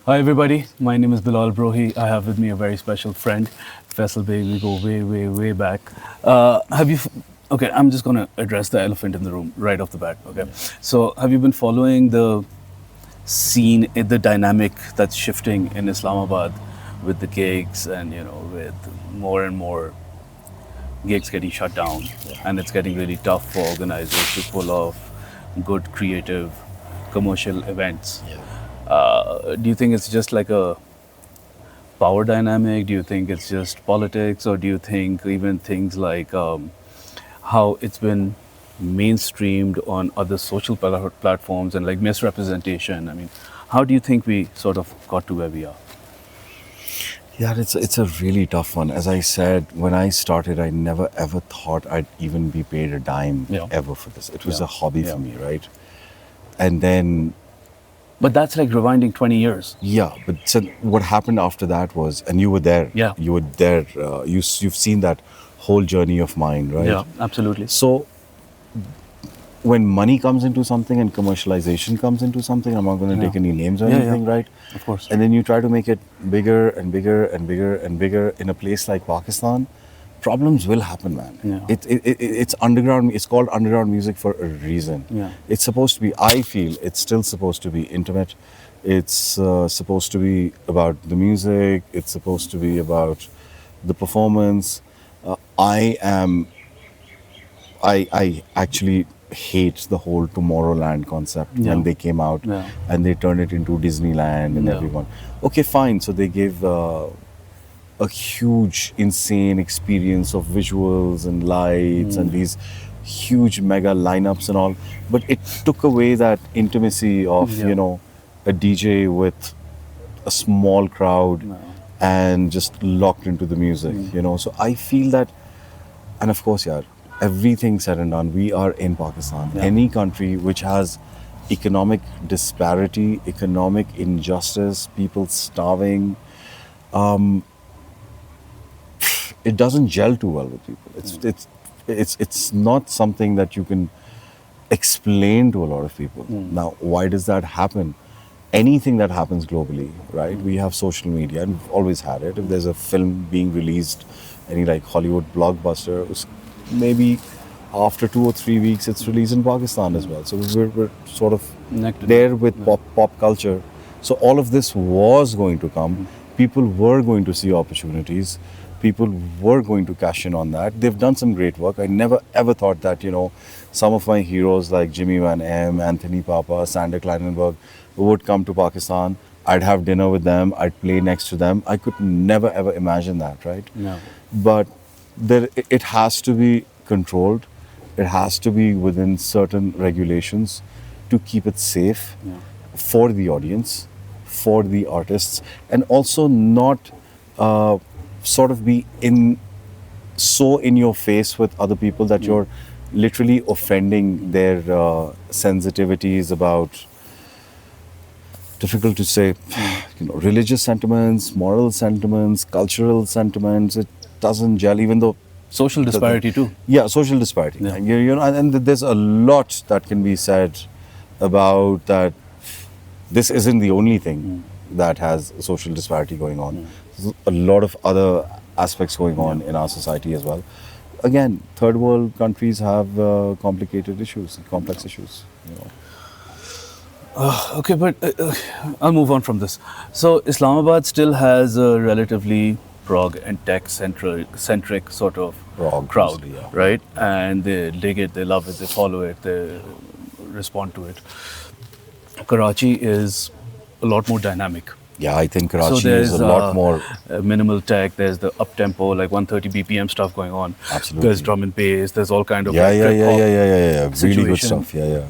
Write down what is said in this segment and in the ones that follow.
Hi everybody, my name is Bilal Brohi. I have with me a very special friend, Faisal Baig. We go way, way, way back. Okay, I'm just going to address the elephant in the room right off the bat. Okay, so have you been following the scene, the dynamic that's shifting in Islamabad with the gigs and with more and more gigs getting shut down, and it's getting really tough for organizers to pull off good creative commercial events. Do you think it's just like a power dynamic? Do you think it's just politics, or do you think even things like how it's been mainstreamed on other social platforms and like misrepresentation? I mean, how do you think we sort of got to where we are? Yeah, it's a really tough one. As I said, when I started, I never ever thought I'd even be paid a dime Yeah. ever for this. It was Yeah. a hobby Yeah. for me, right? And then, But that's like rewinding 20 years. yeah, but so what happened after that was, and you were there. Yeah. You were there. You've seen that whole journey of mine, right? Yeah, absolutely. So when money comes into something and commercialization comes into something, I'm not going to Yeah. take any names or Yeah, anything, yeah. right? Of course. And then you try to make it bigger and bigger and bigger and bigger in a place like Pakistan, problems will happen, man. Yeah. It's underground. It's called underground music for a reason. Yeah. It's supposed to be. I feel it's still supposed to be intimate. It's supposed to be about the music. It's supposed to be about the performance. I actually hate the whole Tomorrowland concept Yeah. when they came out Yeah. and they turned it into Disneyland and Yeah. everyone. Okay, fine. So they gave a huge, insane experience of visuals and lights and these huge mega lineups and all. But it took away that intimacy of, Yeah. a DJ with a small crowd No. and just locked into the music. So I feel that, and of course, yeah, everything said and done, we are in Pakistan. Yeah. Any country which has economic disparity, economic injustice, people starving, it doesn't gel too well with people. It's not something that you can explain to a lot of people. Now, why does that happen? Anything that happens globally, right? We have social media, and we've always had it. If there's a film being released, any like Hollywood blockbuster, maybe after 2 or 3 weeks, it's released in Pakistan as well. So we're sort of Connected. there with pop culture. So all of this was going to come. People were going to see opportunities. People were going to cash in on that. They've done some great work. I never ever thought that, some of my heroes like Jimmy Van M, Anthony Papa, Sander Kleinenberg would come to Pakistan. I'd have dinner with them. I'd play next to them. I could never ever imagine that, right? No. But it has to be controlled. It has to be within certain regulations to keep it safe Yeah. for the audience, for the artists, and also not sort of be so in your face with other people that you're literally offending their sensitivities about, difficult to say, religious sentiments, moral sentiments, cultural sentiments. It doesn't gel, even though Social disparity too. yeah, social disparity. Yeah. And, and there's a lot that can be said about that. This isn't the only thing that has social disparity going on. There's a lot of other aspects going on in our society as well. Again, third world countries have complicated issues, complex issues. Okay, but I'll move on from this. So Islamabad still has a relatively prog and tech centric sort of Prog crowd, mostly, yeah. right? And they dig it, they love it, they follow it, they respond to it. Karachi is a lot more dynamic. Yeah, I think So Karachi there's is a lot more. minimal tech. There's the up tempo, like 130 BPM stuff going on. Absolutely. There's drum and bass. There's all kind of Yeah, like yeah, trip yeah, hop yeah, yeah, yeah, yeah. Really good situation. stuff. Yeah, yeah.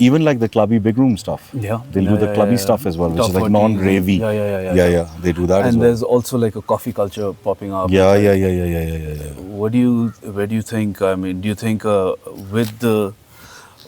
Even like the clubby big room stuff. Yeah. They'll Yeah, do the yeah, clubby yeah. stuff as well, which Top is like 40s. non-ravey. Yeah. They do that as And well. there's also like a coffee culture popping up. Yeah. Where do you think? I mean, do you think with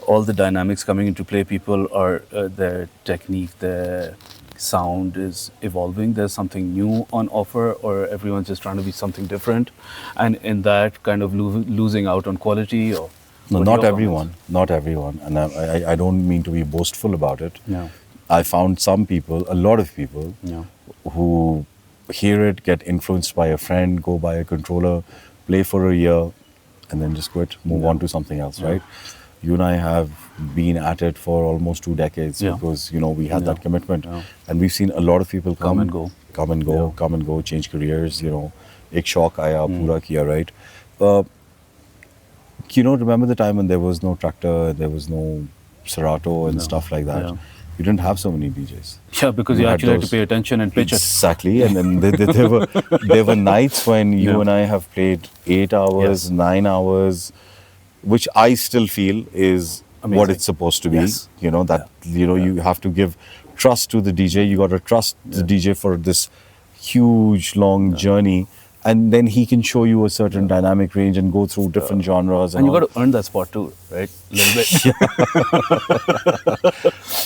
all the dynamics coming into play, people are their technique, their sound is evolving? There's something new on offer, or everyone's just trying to be something different, and in that kind of losing out on quality? Or No, what are not your everyone. Not everyone. And I don't mean to be boastful about it. comments? I found some people, a lot of people, Yeah. who hear it, get influenced by a friend, go buy a controller, play for a year, and then just quit, move on to something else, right? You and I have been at it for almost 2 decades Yeah. because, we had that commitment. Yeah. And we've seen a lot of people come and go. come and go, change careers, Ek shock aaya, pura kiya, right? Remember the time when there was no tractor, there was no Serato and stuff like that? Yeah. You didn't have so many DJs. Yeah, because you had actually had to those- pay attention and pitch it. Exactly, and then there were nights when you Yeah. and I have played 8 hours, Yes. 9 hours, which I still feel is what Amazing. it's supposed to be. Yes. You have to give trust to the DJ. You got to trust the DJ for this huge, long journey, and then he can show you a certain dynamic range and go through different genres. And you all. got to earn that spot too, right? A little bit.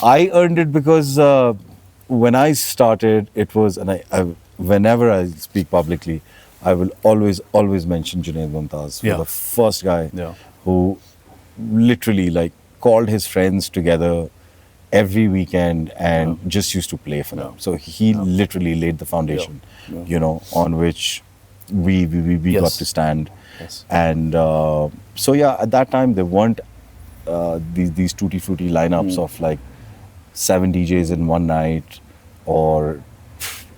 I earned it because when I started, it was, and whenever I speak publicly, I will always mention Junaid Mumtaz, Yeah. the first guy Yeah. who literally called his friends together every weekend and just used to play for them. So he literally laid the foundation, on which we Yes. got to stand. Yes. And so at that time there weren't these tutti frutti lineups of 7 DJs in one night, or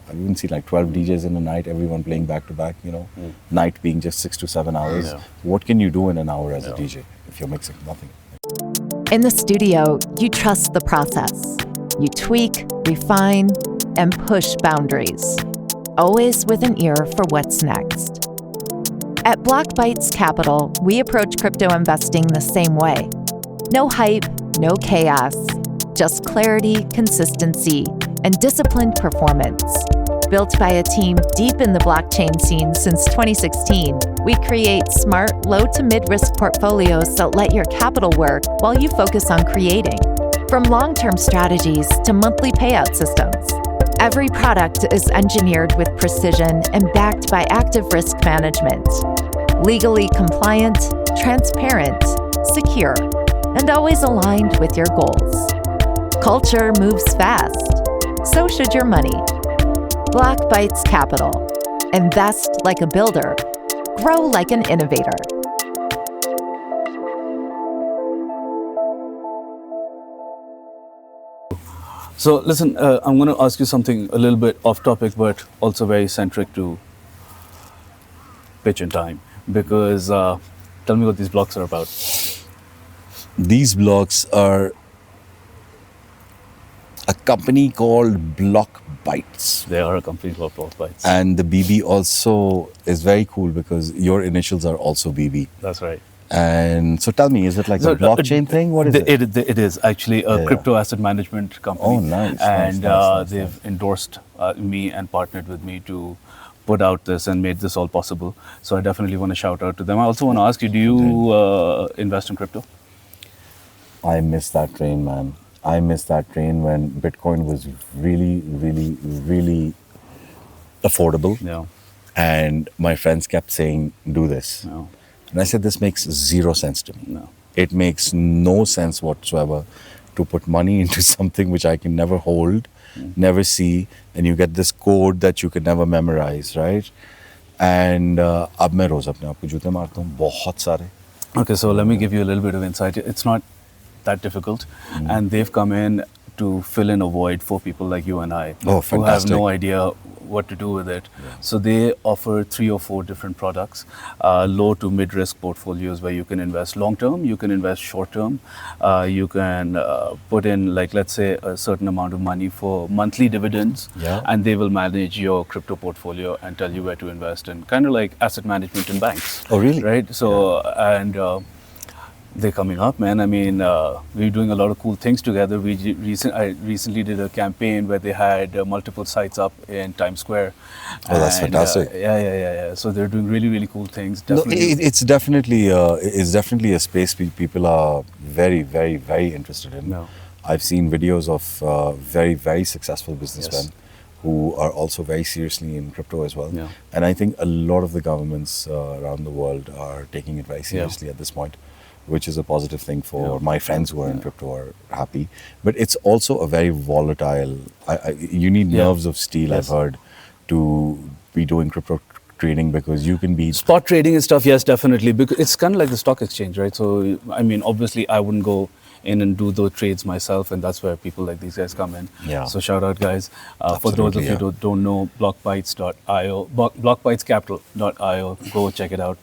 I even see 12 DJs in a night, everyone playing back to back, night being just 6 to 7 hours. Yeah. What can you do in an hour as a DJ if you're mixing nothing? In the studio, you trust the process. You tweak, refine, and push boundaries, always with an ear for what's next. At Block Bytes Capital, we approach crypto investing the same way. No hype, no chaos, just clarity, consistency, and disciplined performance. Built by a team deep in the blockchain scene since 2016, we create smart, low to mid-risk portfolios that let your capital work while you focus on creating. From long-term strategies to monthly payout systems, every product is engineered with precision and backed by active risk management. Legally compliant, transparent, secure, and always aligned with your goals. Culture moves fast. So should your money. Block Bytes Capital. Invest like a builder. Grow like an innovator. So listen, I'm going to ask you something a little bit off topic, but also very centric to pitch and time. Because tell me what these blocks are about. These blocks are a company called Block Bytes. They are a company called Block Bytes. And the BB also is very cool because your initials are also BB. That's right. And so tell me, is it like So, a blockchain thing? What is it? It is actually a Yeah. crypto asset management company. Oh, nice, And nice, they've endorsed me and partnered with me to put out this and made this all possible. So I definitely want to shout out to them. I also want to ask you, do you invest in crypto? I miss that train, man. I miss that train when Bitcoin was really, really, really affordable. Yeah. And my friends kept saying, do this. No. And I said, this makes zero sense to me. No. It makes no sense whatsoever to put money into something which I can never hold, never see, and you get this code that you can never memorize, right? And अब मैं रोज अपने आप को जूते मारता हूँ बहुत सारे. Okay, so let me give you a little bit of insight. It's not that difficult. And they've come in to fill in a void for people like you and I Oh, who have no fantastic. idea what to do with it. So they offer 3 or 4 different products, low to mid-risk portfolios where you can invest long-term, you can invest short-term, you can put in, like, let's say, a certain amount of money for monthly dividends, Yeah. and they will manage your crypto portfolio and tell you where to invest in, kind of like asset management in banks. Oh, really? Right? So, and they're coming up, man. I mean, we're doing a lot of cool things together. I recently did a campaign where they had multiple sites up in Times Square. Oh, that's And, fantastic. Yeah. So they're doing really, really cool things. No, Definitely. it's definitely a space people are very, very, very interested in. No. I've seen videos of very, very successful businessmen who are also very seriously in crypto as well. Yeah. And I think a lot of the governments around the world are taking it very seriously at this point. which is a positive thing for my friends who are in crypto are happy. But it's also a very volatile. You need nerves of steel, Yes. I've heard, to be doing crypto trading because you can be. Spot trading and stuff, yes, definitely. Because it's kind of like the stock exchange, right? So, I mean, obviously, I wouldn't go in and do those trades myself, and that's where people like these guys come in. Yeah. So, shout out, guys. For those of Absolutely, you who don't know, blockbytes.io, blockbytescapital.io, go check it out.